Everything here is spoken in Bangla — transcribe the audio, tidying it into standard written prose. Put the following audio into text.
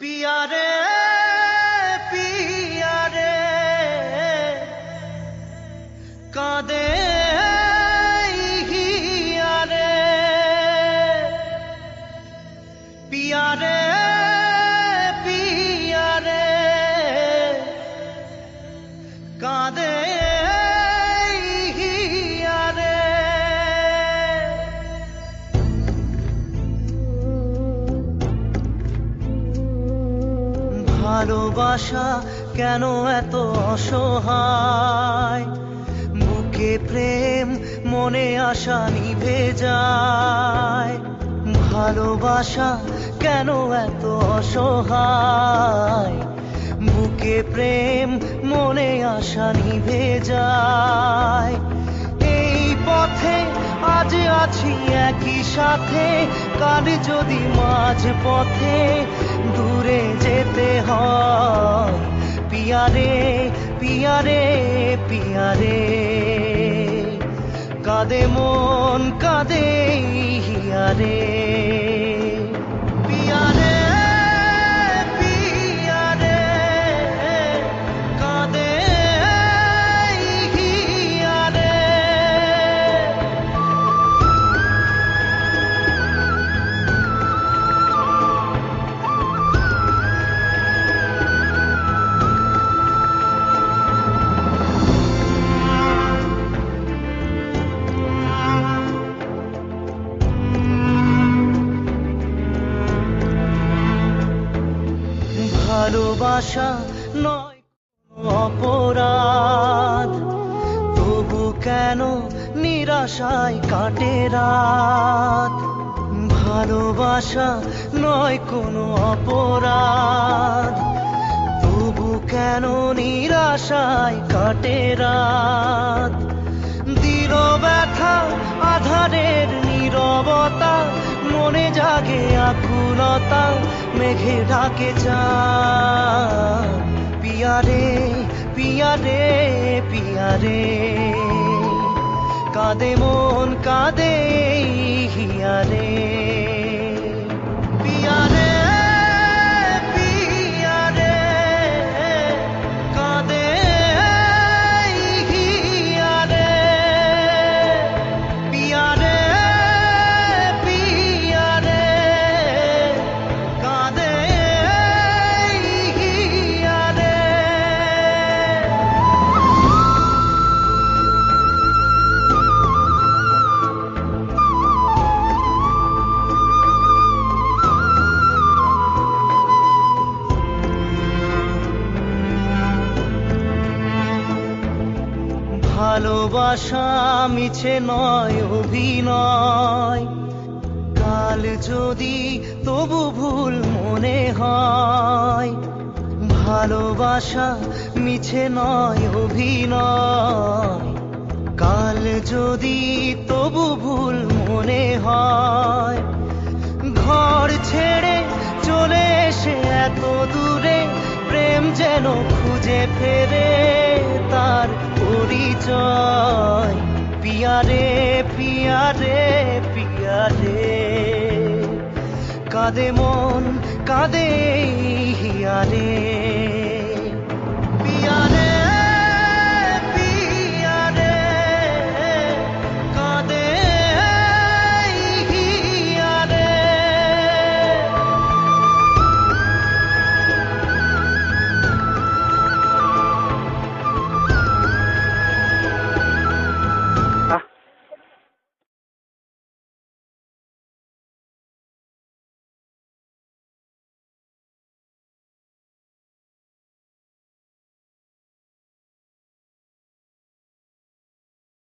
पिया रे पिया रे कांदे हिया रे पिया रे पिया रे कांदे हिया रे ভালোবাসা কেন এত অসহায় বুকে প্রেম মনে আশা নিভে যায় ভালোবাসা কেন এত অসহায় বুকে প্রেম মনে আশা নিভে যায় এই পথে আজ আছি একই সাথে কাল যদি মাঝ পথে দূরে যেতে হয় পিয়া রে পিয়া রে পিয়া রে কাঁদে মন কাঁদে হিয়া রে পিয়া রে পিয়া রে কাঁদে হিয়া রে ভালোবাসা নয় অপরাধ তবু কেন নিরাশায় কাটে রাত ভালোবাসা নয় কোনো অপরাধ তবু কেন নিরাশায় কাটে রাত দিল ব্যথা আধারের নীরবতা মনে জাগে আকুলতা মেঘে ঢাকে চাঁদ পিয়া রে পিয়া রে পিয়া রে কাঁদে মন কাঁদে হিয়া রে পিয়া রে পিয়া রে কাঁদে হিয়া রে পিয়া রে পিয়া রে কাঁদে হিয়া রে ভালোবাসা মিছে নয় অভিনয় কাল যদি তবু ভুল মনে হয় ভালোবাসা মিছে নয় অভিনয় কাল যদি তবু ভুল মনে হয় ঘর ছেড়ে চলে এসে এত দূরে প্রেম যেন খুঁজে ফেরে তার পরিচয় পিয়া রে পিয়া রে পিয়া রে কাঁদে মন কাঁদে হিয়া রে পিয়া রে